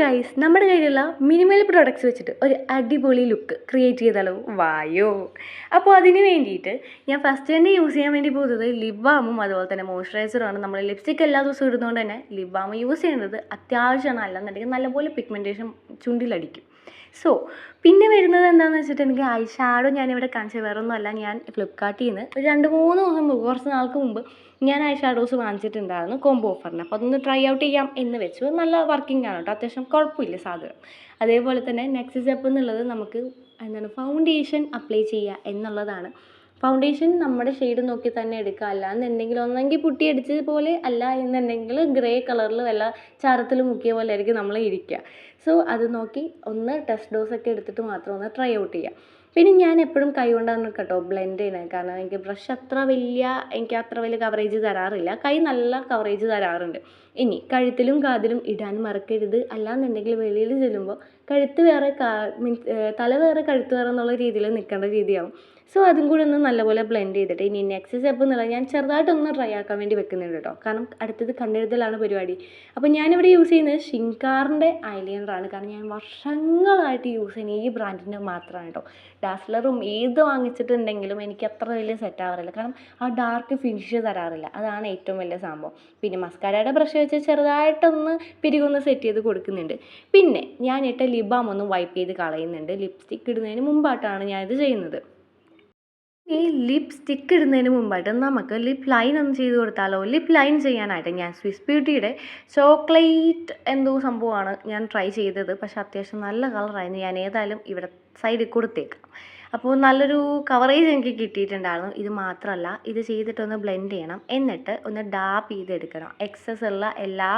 Guys, നമ്മുടെ കയ്യിലുള്ള minimal products വെച്ചിട്ട് ഒരു അടിപൊളി ലുക്ക് ക്രിയേറ്റ് ചെയ്താലോ? വായോ. അപ്പോൾ അതിന് വേണ്ടിയിട്ട് ഞാൻ ഫസ്റ്റ് തന്നെ യൂസ് ചെയ്യാൻ വേണ്ടി പോകുന്നത് ലിപ് ബാമും അതുപോലെ തന്നെ മോയ്സ്ചറൈസറുമാണ്. നമ്മൾ ലിപ്സ്റ്റിക് എല്ലാ ദിവസവും ഇടുന്നതുകൊണ്ട് തന്നെ ലിപ് ബാം യൂസ് ചെയ്യുന്നത് അത്യാവശ്യമാണ്. അല്ലെന്നുണ്ടെങ്കിൽ നല്ലപോലെ പിഗ്മെൻറ്റേഷൻ ചുണ്ടിലടിക്കും. സോ പിന്നെ വരുന്നത് എന്താണെന്ന് വെച്ചിട്ടുണ്ടെങ്കിൽ ഐ ഷാഡോ ഞാനിവിടെ കാണിച്ചത് വേറൊന്നുമല്ല. ഞാൻ ഫ്ലിപ്കാർട്ടിൽ നിന്ന് ഒരു 2-3 ദിവസം മുമ്പ്, കുറച്ച് നാൾക്ക് മുമ്പ് ഞാൻ ഐ ഷാഡോസ് വാങ്ങിച്ചിട്ടുണ്ടായിരുന്നു കോംബോ ഓഫറിന്. അപ്പോൾ അതൊന്ന് ട്രൈ ഔട്ട് ചെയ്യാം എന്ന് വെച്ചു. നല്ല വർക്കിംഗ് ആണ് കേട്ടോ, അത്യാവശ്യം കുഴപ്പമില്ല സാധനം. അതേപോലെ തന്നെ നെക്സ്റ്റ് സ്റ്റെപ്പ് എന്നുള്ളത് നമുക്ക് ഫൗണ്ടേഷൻ അപ്ലൈ ചെയ്യുക എന്നുള്ളതാണ്. ഫൗണ്ടേഷൻ നമ്മുടെ ഷെയ്ഡ് നോക്കി തന്നെ എടുക്കുക. അല്ല എന്നുണ്ടെങ്കിൽ ഒന്നെങ്കിൽ പുട്ടിയടിച്ചത് പോലെ, അല്ല എന്നുണ്ടെങ്കിൽ ഗ്രേ കളറിൽ വല്ല ചാരത്തിൽ മുക്കിയ പോലെ ആയിരിക്കും നമ്മൾ ഇരിക്കുക. സോ അത് നോക്കി ഒന്ന് ടെസ്റ്റ് ഡോസൊക്കെ എടുത്തിട്ട് മാത്രം ഒന്ന് ട്രൈ ഔട്ട് ചെയ്യുക. പിന്നെ ഞാൻ എപ്പോഴും കൈ കൊണ്ടാണ് കേട്ടോ ബ്ലെൻഡ് ചെയ്യുന്നത്. കാരണം എനിക്ക് ബ്രഷ് അത്ര വലിയ കവറേജ് തരാറില്ല. കൈ നല്ല കവറേജ് തരാറുണ്ട്. ഇനി കഴുത്തിലും കാതിലും ഇടാൻ മറക്കരുത്. അല്ലാന്നുണ്ടെങ്കിൽ വെളിയിൽ ചെല്ലുമ്പോൾ കഴുത്ത് വേറെ തല വേറെ കഴുത്ത് വേറെ എന്നുള്ള രീതിയിൽ നിൽക്കേണ്ട രീതിയാവും. സോ അതും കൂടി ഒന്ന് നല്ലപോലെ ബ്ലെൻഡ് ചെയ്തിട്ട് ഇനി നെക്സ്റ്റ് സ്റ്റെപ്പ് എന്നുള്ളത് ഞാൻ ചെറുതായിട്ടൊന്ന് ട്രൈ ആക്കാൻ വേണ്ടി വെക്കുന്നുണ്ട് കേട്ടോ. കാരണം അടുത്തത് കണ്ണെഴുതലാണ് പരിപാടി. അപ്പോൾ ഞാനിവിടെ യൂസ് ചെയ്യുന്നത് ഷിൻകാറിൻ്റെ ഐലൈനറാണ്. കാരണം ഞാൻ വർഷങ്ങളായിട്ട് യൂസ് ചെയ്യുന്ന ഈ ബ്രാൻഡിൻ്റെ മാത്രമാണ് കേട്ടോ. ഡാസ്ലറും ഏത് വാങ്ങിച്ചിട്ടുണ്ടെങ്കിലും എനിക്ക് അത്ര വലിയ സെറ്റ് ആവാറില്ല. കാരണം ആ ഡാർക്ക് ഫിനിഷ് തരാറില്ല. അതാണ് ഏറ്റവും വലിയ സംഭവം. പിന്നെ മസ്കാരയുടെ ബ്രഷ് വെച്ച് ചെറുതായിട്ടൊന്ന് പിരികൊന്ന് സെറ്റ് ചെയ്ത് കൊടുക്കുന്നുണ്ട്. പിന്നെ ഞാൻ ഇട്ട ലിപ് ബാം ഒന്ന് വൈപ്പ് ചെയ്ത് കളയുന്നുണ്ട്. ലിപ്സ്റ്റിക്ക് ഇടുന്നതിന് മുമ്പായിട്ടാണ് ഞാനിത് ചെയ്യുന്നത്. ഈ ലിപ് സ്റ്റിക്ക് ഇടുന്നതിന് മുമ്പായിട്ട് നമുക്ക് ലിപ് ലൈൻ ഒന്ന് ചെയ്ത് കൊടുത്താലോ? ലിപ് ലൈൻ ചെയ്യാനായിട്ട് ഞാൻ സ്വിസ് ബ്യൂട്ടിയുടെ ചോക്ലേറ്റ് എന്തോ സംഭവമാണ് ഞാൻ ട്രൈ ചെയ്തത്. പക്ഷെ അത്യാവശ്യം നല്ല കളറായിരുന്നു. ഞാൻ ഏതായാലും ഇവിടെ സൈഡിൽ കൊടുത്തേക്കാം. അപ്പോൾ നല്ലൊരു കവറേജ് എനിക്ക് കിട്ടിയിട്ടുണ്ടായിരുന്നു. ഇത് മാത്രമല്ല, ഇത് ചെയ്തിട്ടൊന്ന് ബ്ലെൻഡ് ചെയ്യണം. എന്നിട്ട് ഒന്ന് ഡാപ്പ് ചെയ്തെടുക്കണം. എക്സസ് ഉള്ള എല്ലാ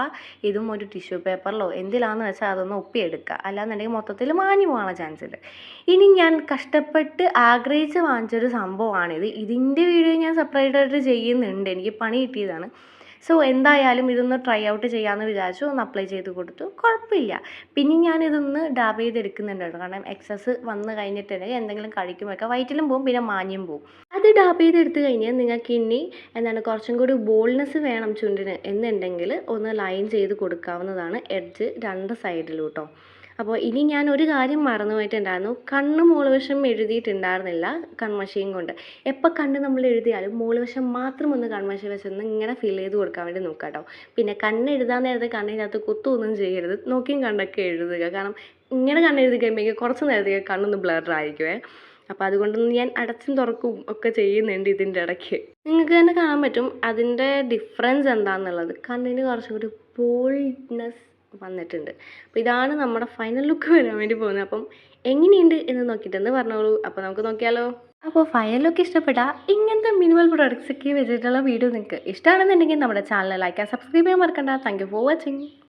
ഇതും ഒരു ടിഷ്യൂ പേപ്പറിലോ എന്തിലാണെന്ന് വെച്ചാൽ അതൊന്ന് ഒപ്പിയെടുക്കുക. അല്ലാന്നുണ്ടെങ്കിൽ മൊത്തത്തിൽ മാഞ്ഞു പോകാനുള്ള ചാൻസ് ഉണ്ട്. ഇനി ഞാൻ കഷ്ടപ്പെട്ട് ആഗ്രഹിച്ച് വാങ്ങിച്ചൊരു സംഭവമാണിത്. ഇതിൻ്റെ വീഡിയോ ഞാൻ സെപ്പറേറ്റ് ആയിട്ട് ചെയ്യുന്നുണ്ട്. എനിക്ക് പണി കിട്ടിയതാണ്. സോ എന്തായാലും ഇതൊന്ന് ട്രൈ ഔട്ട് ചെയ്യാമെന്ന് വിചാരിച്ചു. ഒന്ന് അപ്ലൈ ചെയ്ത് കൊടുത്തു, കുഴപ്പമില്ല. പിന്നെ ഞാനിതൊന്ന് ഡാബ് ചെയ്തെടുക്കുന്നുണ്ട് കേട്ടോ. കാരണം എക്സസ് വന്ന് കഴിഞ്ഞിട്ടുണ്ടെങ്കിൽ എന്തെങ്കിലും കഴിക്കുമ്പോഴൊക്കെ വയറ്റിലും പോകും, പിന്നെ മാഞ്ഞും പോകും. അത് ഡാബ് ചെയ്തെടുത്ത് കഴിഞ്ഞാൽ നിങ്ങൾക്ക് ഇനി കുറച്ചും കൂടി ബോൾനെസ് വേണം ചുണ്ടിന് എന്നുണ്ടെങ്കിൽ ഒന്ന് ലൈൻ ചെയ്ത് കൊടുക്കാവുന്നതാണ് എഡ്ജ് 2 സൈഡിലും കേട്ടോ. അപ്പോൾ ഇനി ഞാൻ ഒരു കാര്യം മറന്നു പോയിട്ടുണ്ടായിരുന്നു. കണ്ണ് മോളുവശം എഴുതിയിട്ടുണ്ടായിരുന്നില്ല കൺമഷിയും കൊണ്ട്. എപ്പോൾ കണ്ണ് നമ്മൾ എഴുതിയാലും മോളുവശം മാത്രം ഒന്ന് കൺമഷി വെച്ചൊന്ന് ഇങ്ങനെ ഫിൽ ചെയ്ത് കൊടുക്കാൻ വേണ്ടി നോക്കാം കേട്ടോ. പിന്നെ കണ്ണ് എഴുതാൻ നേരത്തെ കണ്ണിനകത്ത് കുത്തൊന്നും ചെയ്യരുത്. നോക്കിയും കണ്ടൊക്കെ എഴുതുക. കാരണം ഇങ്ങനെ കണ്ണെഴുതി കഴിയുമ്പോഴേക്കും കുറച്ച് നേരത്തേക്ക് കണ്ണൊന്ന് ബ്ലറായിരിക്കുമേ. അപ്പോൾ അതുകൊണ്ടൊന്ന് ഞാൻ അടച്ചും തുറക്കും ഒക്കെ ചെയ്യുന്നുണ്ട് ഇതിൻ്റെ ഇടയ്ക്ക്. നിങ്ങൾക്ക് തന്നെ കാണാൻ പറ്റും അതിൻ്റെ ഡിഫറൻസ് എന്താണെന്നുള്ളത്. കണ്ണിന് കുറച്ചും കൂടി ബോൾഡ്നെസ് വന്നിട്ടുണ്ട്. അപ്പോൾ ഇതാണ് നമ്മുടെ ഫൈനൽ ലുക്ക് വരാൻ വേണ്ടി പോകുന്നത്. അപ്പം എങ്ങനെയുണ്ട് എന്ന് നോക്കിയിട്ടെന്ന് പറഞ്ഞോളൂ. അപ്പോൾ നമുക്ക് നോക്കിയാലോ? അപ്പോൾ ഫൈനൽ ലുക്ക് ഇഷ്ടപ്പെട്ടാൽ ഇങ്ങനത്തെ മിനിമൽ പ്രൊഡക്ട്സ് ഒക്കെ വെച്ചിട്ടുള്ള വീഡിയോ നിങ്ങൾക്ക് ഇഷ്ടമാണെന്നുണ്ടെങ്കിൽ നമ്മുടെ ചാനൽ ലൈക്ക് ആൻഡ് സബ്സ്ക്രൈബ് ചെയ്യാൻ മറക്കണ്ട. Thank you for watching.